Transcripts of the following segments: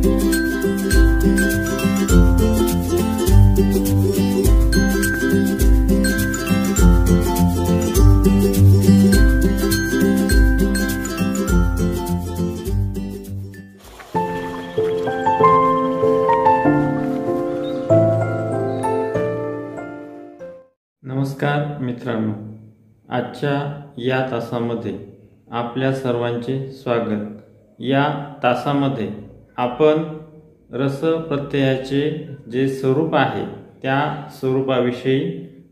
नमस्कार मित्रांनो, आजच्या या तासामध्ये आपल्या सर्वांचे स्वागत। या तासामध्ये आपण रस प्रत्ययाचे जे स्वरूप आहे त्या स्वरूपाविषयी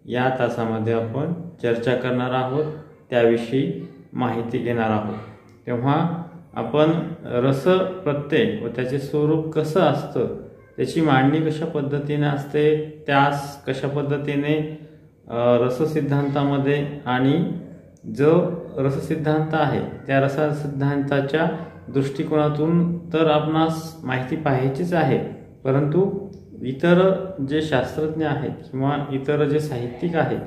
या तासामध्ये आपण चर्चा करणार आहोत, त्याविषयी माहिती घेणार आहोत। तेव्हा आपण रस प्रत्यय व त्याचे स्वरूप कसं असतं, त्याची मांडणी कशा पद्धतीने असते, त्यास कशा पद्धतीने रस सिद्धांतामध्ये आणि जो रस सिद्धांत आहे त्या रस सिद्धांताच्या दृष्टिकोनातून तर आपणास माहिती पाहायचीच आहे, परंतु इतर जे शास्त्रज्ञ आहेत किंवा इतर जे साहित्यिक आहेत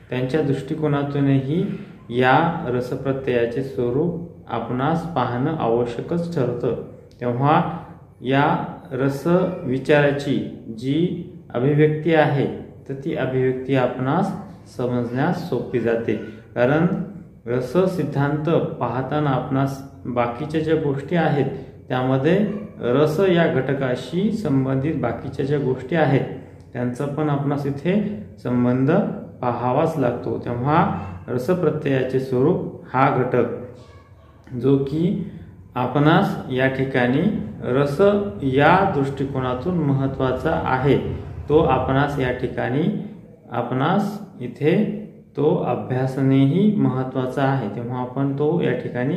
त्यांच्या दृष्टिकोनातूनही या रसप्रत्ययाचे स्वरूप आपणास पाहणं आवश्यकच ठरतं। तेव्हा या रस विचाराची जी अभिव्यक्ती आहे तर ती अभिव्यक्ती आपणास समजण्यास सोपी जाते, कारण रस सिद्धांत पाहताना आपणास बाकीच्या ज्या गोष्टी आहेत त्यामध्ये रस या घटकाशी संबंधित बाकीच्या ज्या गोष्टी आहेत त्यांचा पण आपणास इथे संबंध पाहावाच लागतो। तेव्हा रसप्रत्ययाचे स्वरूप हा घटक जो की आपणास या ठिकाणी रस या दृष्टिकोनातून महत्त्वाचा आहे तो आपणास या ठिकाणी आपणास इथे तो अभ्यासनेही महत्त्वाचा आहे। तेव्हा आपण तो या ठिकाणी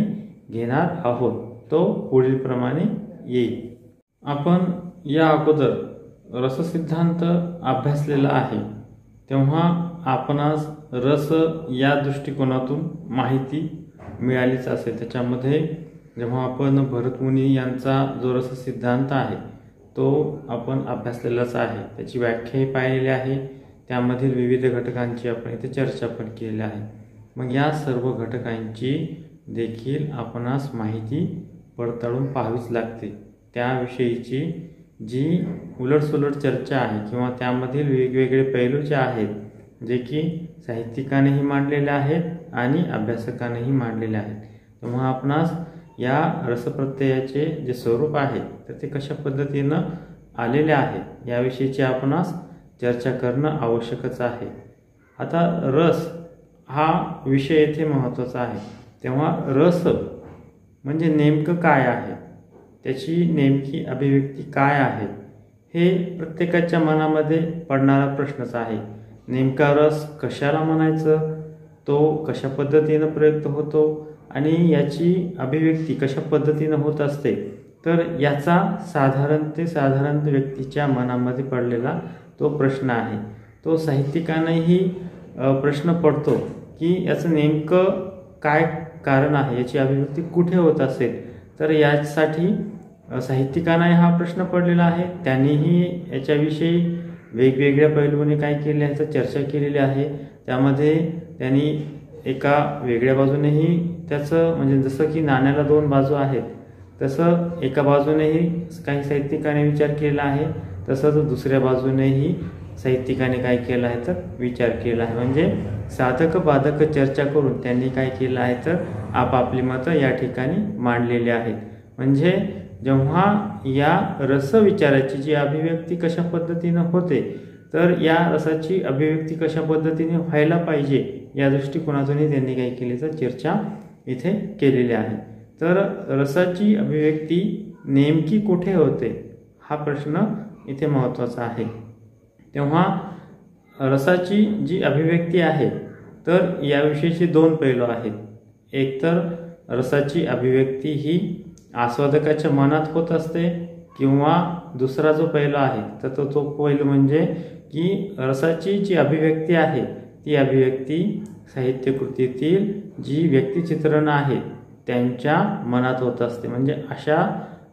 घेणार आहोत, तो पुढील प्रमाणे येईल। आपण या अगोदर रस सिद्धांत अभ्यासलेला आहे, तेव्हा आपणास रस या दृष्टिकोनातून माहिती मिळालीच असेल। त्याच्यामध्ये जेव्हा आपण भरतमुनी यांचा जो रस सिद्धांत आहे तो आपण अभ्यासलेलाच आहे, त्याची व्याख्याही पाहिलेली आहे, त्यामधील विविध घटकांची आपण इथे चर्चा पण केलेली आहे। मग या सर्व घटकांची देखील आपणास माहिती पडताळून पाहावीच लागते। त्याविषयीची जी उलटसुलट चर्चा आहे किंवा त्यामधील वेगवेगळे पैलू जे आहेत जे की साहित्यिकानेही मांडलेले आहेत आणि अभ्यासकानेही मांडलेले आहेत, तेव्हा आपणास या रसप्रत्ययाचे जे स्वरूप आहे तर ते कशा पद्धतीनं आलेले आहे याविषयीची आपणास चर्चा करणं आवश्यकच आहे। आता रस हा विषय येथे महत्त्वाचा आहे, तेव्हा रस म्हणजे नेमकं काय आहे, त्याची नेमकी अभिव्यक्ती काय आहे हे प्रत्येकाच्या मनामध्ये पडणारा प्रश्नच आहे। नेमका रस कशाला म्हणायचं, तो कशा पद्धतीनं प्रयुक्त होतो आणि याची अभिव्यक्ती कशा पद्धतीनं होत असते, तर याचा साधारण व्यक्तीच्या मनामध्ये पडलेला तो प्रश्न आहे। तो साहित्यिकांनाही प्रश्न पडतो की याचं नेमकं काय कारण आहे, याची अभिव्यक्ती कुठे होत असेल, तर यासाठी साहित्यिकांनाही हा प्रश्न पडलेला आहे। त्यांनीही याच्याविषयी वेगवेगळ्या पैलूंनी काय केले याची चर्चा केलेली आहे। त्यामध्ये त्यांनी एका वेगळ्या बाजूनेही त्याचं म्हणजे जसं की नाण्याला दोन बाजू आहेत तसं एका बाजूनेही काही साहित्यिकांनी विचार केला आहे, तसंच दुसऱ्या बाजूनेही साहित्यिकाने काय केलं आहे तर विचार केला आहे। म्हणजे साधक बाधक चर्चा करून त्यांनी काय केलं आहे तर आपापली मतं या ठिकाणी मांडलेली आहेत। म्हणजे जेव्हा या रस विचाराची जी अभिव्यक्ती कशा पद्धतीनं होते तर या रसाची अभिव्यक्ती कशा पद्धतीने व्हायला पाहिजे या दृष्टिकोनातूनही त्यांनी काय केली तर चर्चा इथे केलेली आहे। तर रसाची अभिव्यक्ती नेमकी कुठे होते हा प्रश्न इथे महत्त्वाचा आहे। तेव्हा रसाची जी अभिव्यक्ती आहे तर याविषयीचे दोन पैलू आहेत। एक तर रसाची अभिव्यक्ती ही आस्वादकाच्या मनात होत असते किंवा दुसरा जो पैलू आहे तर तो पैलू म्हणजे की रसाची जी अभिव्यक्ती आहे ती अभिव्यक्ती साहित्यकृतीतील जी व्यक्तिचित्रण आहे त्यांच्या मनात होत असते। म्हणजे अशा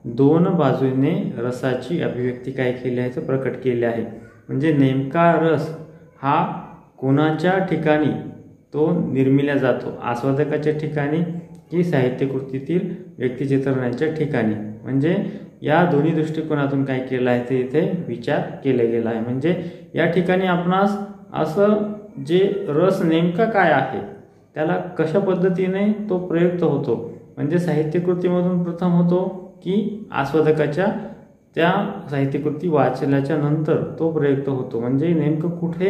दोन बाजूने रसाची अभिव्यक्ती काय केली आहे तर प्रकट केली आहे। म्हणजे नेमका रस हा कोणाच्या ठिकाणी तो निर्मिला जातो, आस्वादकाच्या ठिकाणी की साहित्यकृतीतील व्यक्तिचित्रणाच्या ठिकाणी। म्हणजे या दोन्ही दृष्टिकोनातून काय केलं आहे ते इथे विचार केला गेला आहे. म्हणजे या ठिकाणी आपणास असं जे रस नेमका काय आहे त्याला कशा पद्धतीने तो प्रयुक्त होतो, म्हणजे साहित्यकृतीमधून प्रथम होतो की आस्वादकाच्या त्या साहित्यकृती वाचल्याच्या नंतर तो प्रयुक्त होतो, म्हणजे नेमकं कुठे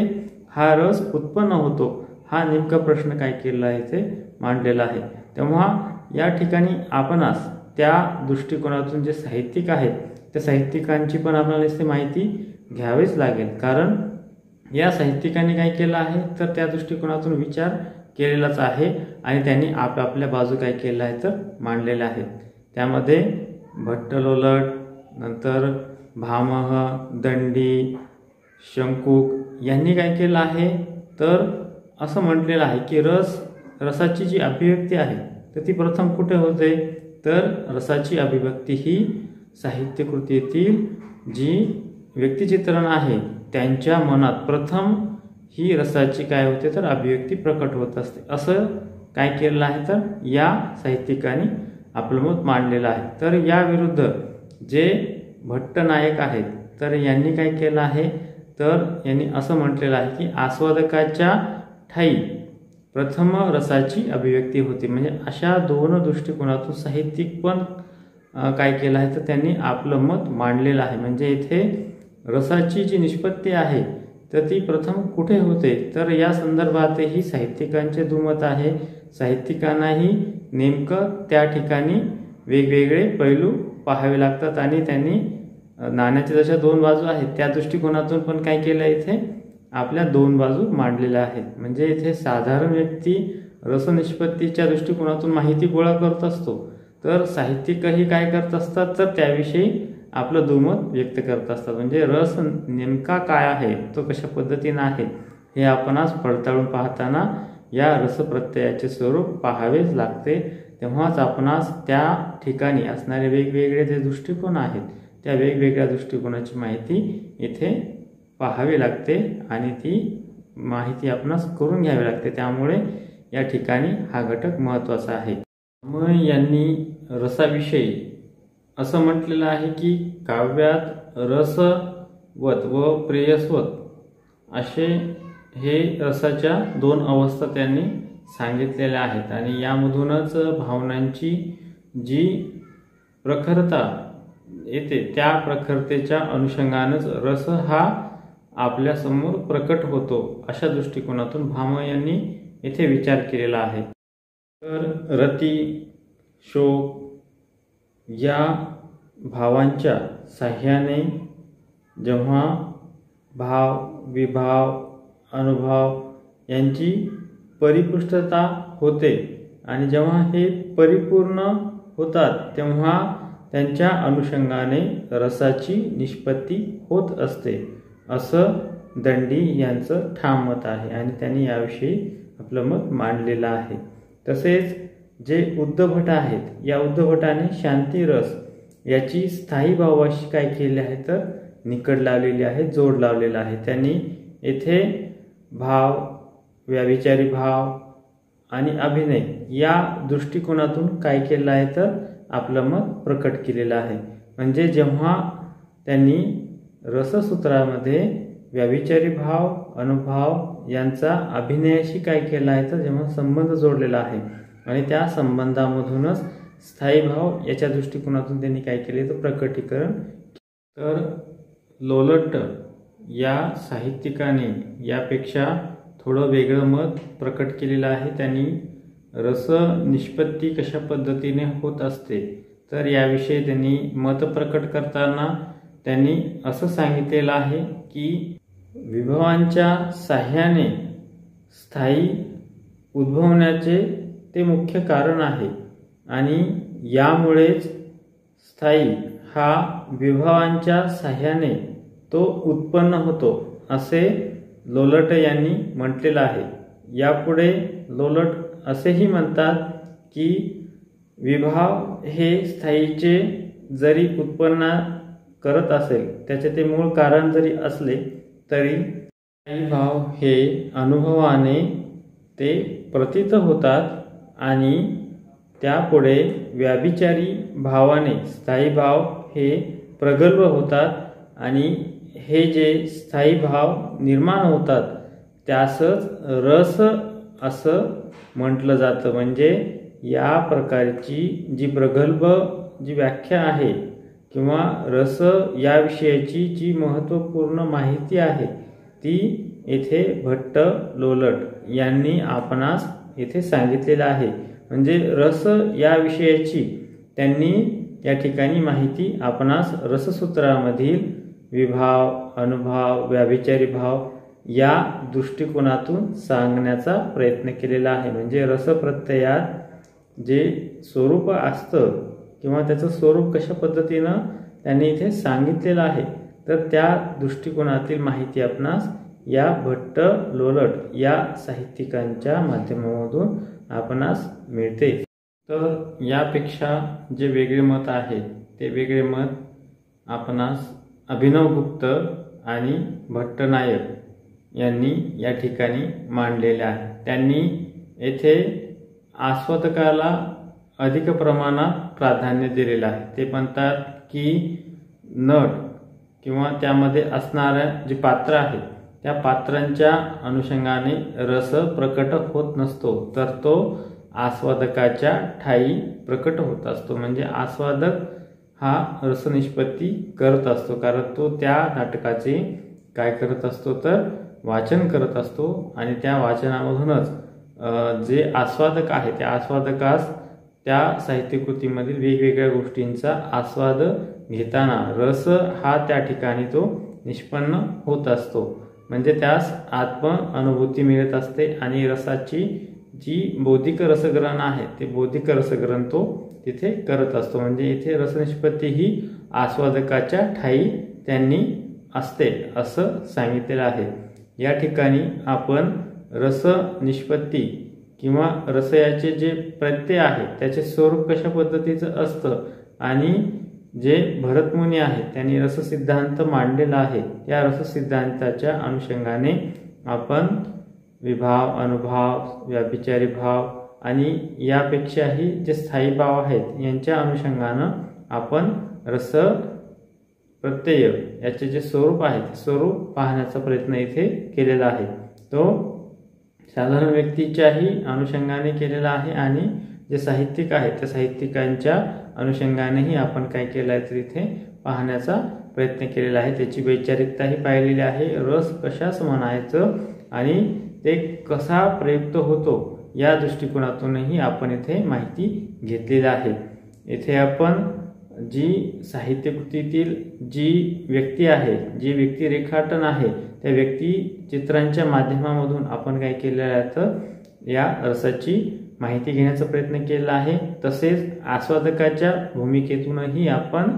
हा रस उत्पन्न होतो हा नेमका प्रश्न काय केलेला आहे ते मांडलेला आहे. तेव्हा या ठिकाणी आपणास त्या दृष्टिकोनातून जे साहित्यिक आहेत त्या साहित्यिकांची पण आपल्याला इथे माहिती घ्यावीच लागेल, कारण या साहित्यिकांनी काय केलं आहे तर त्या दृष्टिकोनातून विचार केलेलाच आहे आणि त्यांनी आपापल्या बाजू काय केल्या आहेत तर मांडलेल्या आहेत. त्यामध्ये भट्ट लोलट, नंतर भामह, दंडी, शंकुक यांनी काय केलं आहे तर असं म्हटलेलं आहे की रसाची जी अभिव्यक्ती आहे तर ती प्रथम कुठे होते, तर रसाची अभिव्यक्ती ही साहित्यकृतीतील जी व्यक्तिचित्रण आहे त्यांच्या मनात प्रथम ही रसाची काय होते तर अभिव्यक्ती प्रकट होत असते, असं काय केलेलं आहे तर या साहित्यिकांनी आपलं मत मांडलेलं आहे. तर या विरुद्ध जे भट्ट नायक आहेत तर यांनी काय केलं आहे तर यांनी असं म्हटलेलं आहे की आस्वादकाच्या ठाई प्रथम रसाची अभिव्यक्ती होती. म्हणजे अशा दोन दृष्टिकोनातून साहित्यिक पण काय केलं आहे तर त्यांनी आपलं मत मांडलेलं आहे. म्हणजे इथे रसाची जी निष्पत्ती आहे तर ती प्रथम कुठे होते तर या संदर्भातही साहित्यिकांचे दुमत आहे. साहित्यिकांनाही नेमकं त्या ठिकाणी वेगवेगळे पैलू पाहावे लागतात आणि त्यांनी नाण्याच्या जशा दोन बाजू आहेत त्या दृष्टिकोनातून पण काय केलं इथे आपल्या दोन बाजू मांडलेल्या आहेत. म्हणजे इथे साधारण व्यक्ती रसनिष्पत्तीच्या दृष्टिकोनातून माहिती गोळा करत असतो, तर साहित्यिकही काय करत असतात तर त्याविषयी आपलं दुमत व्यक्त करत असतात. म्हणजे रस नेमका काय आहे तो कशा पद्धतीनं आहे हे आपणास पडताळून पाहताना या रसप्रत्ययाचे स्वरूप पाहावेच लागते. तेव्हाच आपणास त्या ठिकाणी असणारे वेगवेगळे जे दृष्टिकोन आहेत त्या वेगवेगळ्या दृष्टिकोनाची माहिती इथे पाहावी लागते आणि ती माहिती आपणास करून घ्यावी लागते. त्यामुळे या ठिकाणी हा घटक महत्त्वाचा आहे. मग यांनी रसाविषयी असं म्हटलेलं आहे की काव्यात रसवत व प्रेयसवत असे हे रसाच्या दोन अवस्था त्यांनी सांगितलेल्या आहेत आणि यामधूनच भावनांची जी प्रखरता येते त्या प्रखरतेच्या अनुषंगानेच रस हा आपल्या समोर प्रकट होतो, अशा दृष्टिकोनातून भामह यांनी येथे विचार केलेला आहे. तर रती, शोक या भावांच्या साह्याने जेव्हा भाव, विभाव, अनुभव यांची परिपुष्टता होते आणि जेव्हा हे परिपूर्ण होतात तेव्हा त्यांच्या अनुषंगाने रसाची निष्पत्ती होत असते, असं दंडी यांचं ठाम मत आहे आणि त्यांनी याविषयी आपलं मत मांडलेलं आहे. तसेच जे उद्धभट आहेत या उद्धभटाने शांती रस याची स्थायी भावाशी काय केले आहे तर निकड लावलेली आहे, जोड लावलेला आहे. त्यांनी येथे भाव, व्याभिचारी भाव आणि अभिनय या दृष्टिकोनातून काय केलं आहे तर आपलं मत प्रकट केलेलं आहे. म्हणजे जेव्हा त्यांनी रससूत्रामध्ये व्याभिचारी भाव, अनुभव यांचा अभिनयाशी काय केला आहे तर जेव्हा संबंध जोडलेला आहे आणि त्या संबंधामधूनच स्थायी भाव याच्या दृष्टिकोनातून त्यांनी काय केले तर प्रकटीकरण. तर लोलट या साहित्यिकाने यापेक्षा थोडं वेगळं मत प्रकट केलेलं आहे. त्यांनी रस निष्पत्ती कशा पद्धतीने होत असते तर याविषयी त्यांनी मत प्रकट करताना त्यांनी असं सांगितलेलं आहे की विभवांच्या साह्याने स्थायी उद्भवण्याचे ते मुख्य कारण आहे आणि यामुळेच स्थायी हा विभवांच्या साह्याने तो उत्पन्न होतो, असे लोलट यांनी म्हटलेलं आहे. यापुढे लोलट असेही म्हणतात की विभाव हे स्थायीचे जरी उत्पन्न करत असेल, त्याचे ते मूळ कारण जरी असले तरी स्थायी भाव हे अनुभवाने ते प्रतीत होतात आणि त्यापुढे व्याभिचारी भावाने स्थायी भाव हे प्रगल्भ होतात आणि हे जे स्थायी भाव निर्माण होतात त्यासच रस असं म्हटलं जातं. म्हणजे या प्रकारची जी प्रगल्भ जी व्याख्या आहे किंवा रस या विषयाची जी महत्त्वपूर्ण माहिती आहे ती येथे भट्ट लोलट यांनी आपणास येथे सांगितलेलं आहे. म्हणजे रस या विषयाची त्यांनी या ठिकाणी माहिती आपणास रससूत्रामधील विभाव, अनुभाव, व्याभिचारी भाव या दृष्टिकोनातून सांगण्याचा प्रयत्न केलेला आहे. म्हणजे रसप्रत्ययात जे स्वरूप असतं किंवा त्याचं स्वरूप कशा पद्धतीनं त्यांनी इथे सांगितलेलं आहे तर त्या दृष्टिकोनातील माहिती आपणास या भट्ट लोलट या साहित्यिकांच्या माध्यमामधून आपणास मिळते. तर यापेक्षा जे वेगळे मत आहे ते वेगळे मत आपणास अभिनवगुप्त आणि भट्टनायक यांनी या ठिकाणी मांडलेले आहे. त्यांनी येथे आस्वादकाला अधिक प्रमाणात प्राधान्य दिलेलं आहे. ते म्हणतात की नट किंवा त्यामध्ये असणाऱ्या जे पात्र आहेत त्या पात्रांच्या अनुषंगाने रस प्रकट होत नसतो तर तो आस्वादकाच्या ठायी प्रकट होत असतो. म्हणजे आस्वादक हा रसनिष्पत्ती करत असतो कारण तो त्या नाटकाचे काय करत असतो तर वाचन करत असतो आणि त्या वाचनामधूनच जे आस्वादक आहे त्या आस्वादकास त्या साहित्यकृतीमधील वेगवेगळ्या गोष्टींचा आस्वाद घेताना रस हा त्या ठिकाणी तो निष्पन्न होत असतो. म्हणजे त्यास आत्म अनुभूती मिळत असते आणि रसाची जी बौद्धिक रसग्रहण आहे ते बौद्धिक रसग्रहण तो तिथे करत असतो. म्हणजे इथे रसनिष्पत्ती ही आस्वादकाच्या ठायी त्यांनी असते असं सांगितलेलं आहे. या ठिकाणी आपण रसनिष्पत्ती किंवा रसयाचे जे प्रत्यय आहे त्याचे स्वरूप कशा पद्धतीचं असतं आणि जे भरतमुनी आहेत त्यांनी रससिद्धांत मांडलेला आहे त्या रससिद्धांताच्या अनुषंगाने आपण विभाव, अनुभाव, व्याभिचारी भाव आणि यापेक्षाही जे स्थायी भाव आहेत यांच्या अनुषंगानं आपण रस प्रत्यय याचे जे स्वरूप आहे ते स्वरूप पाहण्याचा प्रयत्न इथे केलेला आहे. तो साधारण व्यक्तीच्याही अनुषंगाने केलेला आहे आणि जे साहित्यिक आहेत त्या साहित्यिकांच्या अनुषंगानेही आपण काय केलं आहे तर इथे पाहण्याचा प्रयत्न केलेला आहे. त्याची वैचारिकताही पाहिलेली आहे. रस कशास म्हणायचं आणि ते कसा प्रयुक्त होतो या दृष्टिकोनातूनही आपण इथे माहिती घेतलेली आहे. इथे आपण जी साहित्यकृतीतील जी व्यक्ती आहे जी व्यक्ती रेखाटन आहे त्या व्यक्ती चित्रांच्या माध्यमामधून आपण काय केलेलं आहे तर या रसाची माहिती घेण्याचा प्रयत्न केला आहे. तसेच आस्वादकाच्या भूमिकेतूनही आपण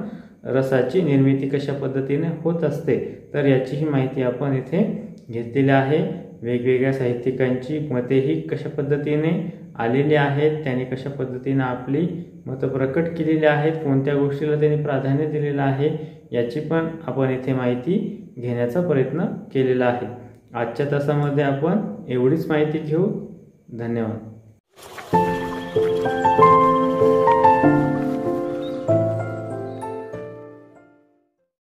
रसाची निर्मिती कशा पद्धतीने होत असते तर याचीही माहिती आपण इथे घेतलेली आहे. वेगवेगळ्या साहित्यिकांची मतेही कशा पद्धतीने आलेली आहेत, त्यांनी कशा पद्धतीने आपली मतं प्रकट केलेली आहेत, कोणत्या गोष्टीला त्यांनी प्राधान्य दिलेलं आहे याची पण आपण इथे माहिती घेण्याचा प्रयत्न केलेला आहे. आजच्या तासामध्ये आपण एवढीच माहिती घेऊ. धन्यवाद.